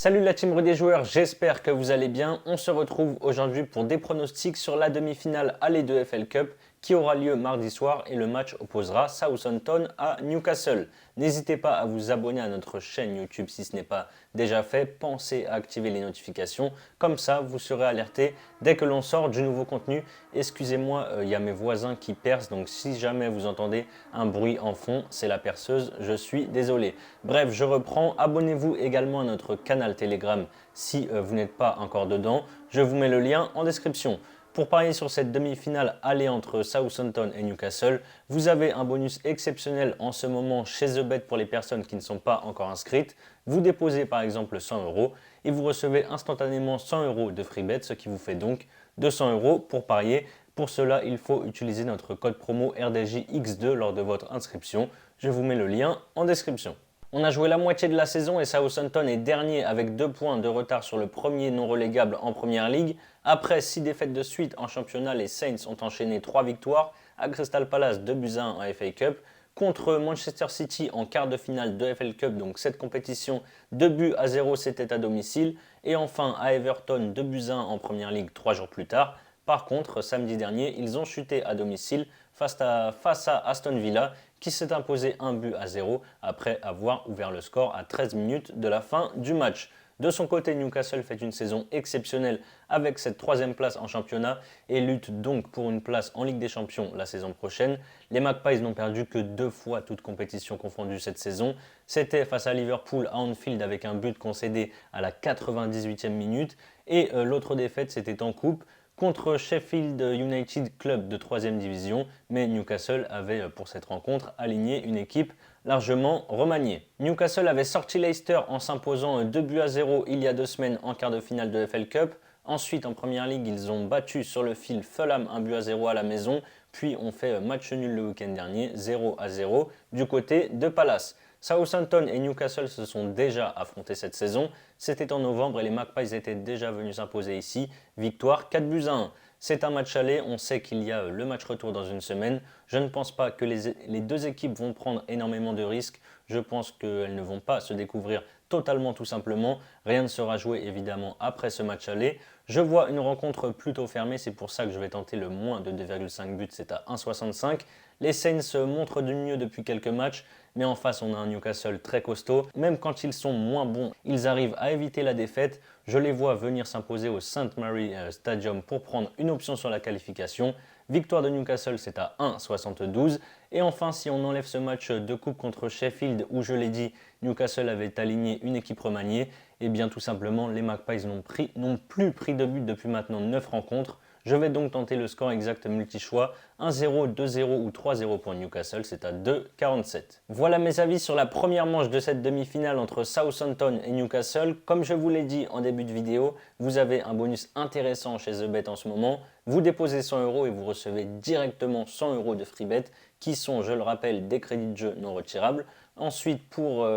Salut la team des joueurs, j'espère que vous allez bien. On se retrouve aujourd'hui pour des pronostics sur la demi-finale aller de FL Cup qui aura lieu mardi soir et le match opposera Southampton à Newcastle. N'hésitez pas à vous abonner à notre chaîne YouTube si ce n'est pas déjà fait. Pensez à activer les notifications, comme ça vous serez alerté dès que l'on sort du nouveau contenu. Excusez-moi, il y a mes voisins qui percent, donc si jamais vous entendez un bruit en fond, c'est la perceuse, je suis désolé. Bref, je reprends. Abonnez-vous également à notre canal Telegram si vous n'êtes pas encore dedans. Je vous mets le lien en description. Pour parier sur cette demi-finale aller entre Southampton et Newcastle, vous avez un bonus exceptionnel en ce moment chez TheBet pour les personnes qui ne sont pas encore inscrites. Vous déposez par exemple 100 € et vous recevez instantanément 100 € de free bet, ce qui vous fait donc 200 € pour parier. Pour cela, il faut utiliser notre code promo RDJX2 lors de votre inscription. Je vous mets le lien en description. On a joué la moitié de la saison et Southampton est dernier avec 2 points de retard sur le premier non relégable en Première Ligue. Après 6 défaites de suite en championnat, les Saints ont enchaîné 3 victoires à Crystal Palace 2-1 en FA Cup. Contre Manchester City en quart de finale de FL Cup, donc cette compétition, 2-0 c'était à domicile. Et enfin à Everton 2-1 en Première Ligue 3 jours plus tard. Par contre, samedi dernier, ils ont chuté à domicile face à Aston Villa qui s'est imposé 1-0 après avoir ouvert le score à 13 minutes de la fin du match. De son côté, Newcastle fait une saison exceptionnelle avec cette 3e place en championnat et lutte donc pour une place en Ligue des Champions la saison prochaine. Les Magpies n'ont perdu que 2 fois toute compétition confondue cette saison. C'était face à Liverpool à Anfield avec un but concédé à la 98e minute et l'autre défaite c'était en coupe contre Sheffield United, club de 3e division, mais Newcastle avait pour cette rencontre aligné une équipe largement remaniée. Newcastle avait sorti Leicester en s'imposant 2-0 il y a 2 semaines en quart de finale de FL Cup. Ensuite, en Première Ligue, ils ont battu sur le fil Fulham 1-0 à la maison, puis ont fait match nul le week-end dernier 0-0 du côté de Palace. Southampton et Newcastle se sont déjà affrontés cette saison. C'était en novembre et les Magpies étaient déjà venus s'imposer ici. Victoire 4-1. C'est un match aller, on sait qu'il y a le match retour dans une semaine. Je ne pense pas que les deux équipes vont prendre énormément de risques. Je pense qu'elles ne vont pas se découvrir totalement tout simplement. Rien ne sera joué évidemment après ce match aller. Je vois une rencontre plutôt fermée, c'est pour ça que je vais tenter le moins de 2,5 buts, c'est à 1,65. Les Saints montrent du mieux depuis quelques matchs, mais en face on a un Newcastle très costaud. Même quand ils sont moins bons, ils arrivent à éviter la défaite. Je les vois venir s'imposer au St. Mary Stadium pour prendre une option sur la qualification. Victoire de Newcastle, c'est à 1,72. Et enfin, si on enlève ce match de coupe contre Sheffield, où je l'ai dit, Newcastle avait aligné une équipe remaniée, et bien tout simplement, les Magpies n'ont plus pris de but depuis maintenant 9 rencontres. Je vais donc tenter le score exact multi-choix, 1-0, 2-0 ou 3-0 pour Newcastle, c'est à 2,47. Voilà mes avis sur la première manche de cette demi-finale entre Southampton et Newcastle. Comme je vous l'ai dit en début de vidéo, vous avez un bonus intéressant chez TheBet en ce moment. Vous déposez 100 € et vous recevez directement 100 € de free bet qui sont, je le rappelle, des crédits de jeu non retirables. Ensuite, pour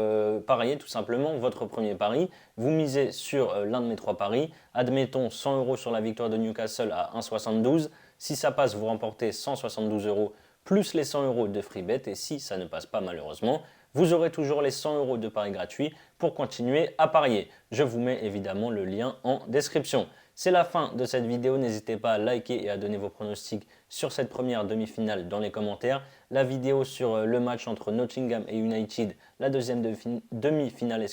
parier tout simplement votre premier pari, vous misez sur l'un de mes 3 paris. Admettons 100 € sur la victoire de Newcastle à 1,72. Si ça passe, vous remportez 172 € plus les 100 € de free bet. Et si ça ne passe pas malheureusement, vous aurez toujours les 100 € de paris gratuits pour continuer à parier. Je vous mets évidemment le lien en description. C'est la fin de cette vidéo, n'hésitez pas à liker et à donner vos pronostics sur cette première demi-finale dans les commentaires. La vidéo sur le match entre Nottingham et United, la deuxième demi-finale,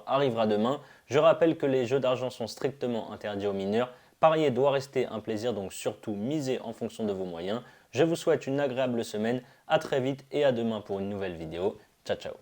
arrivera demain. Je rappelle que les jeux d'argent sont strictement interdits aux mineurs. Parier doit rester un plaisir, donc surtout misez en fonction de vos moyens. Je vous souhaite une agréable semaine, à très vite et à demain pour une nouvelle vidéo. Ciao ciao.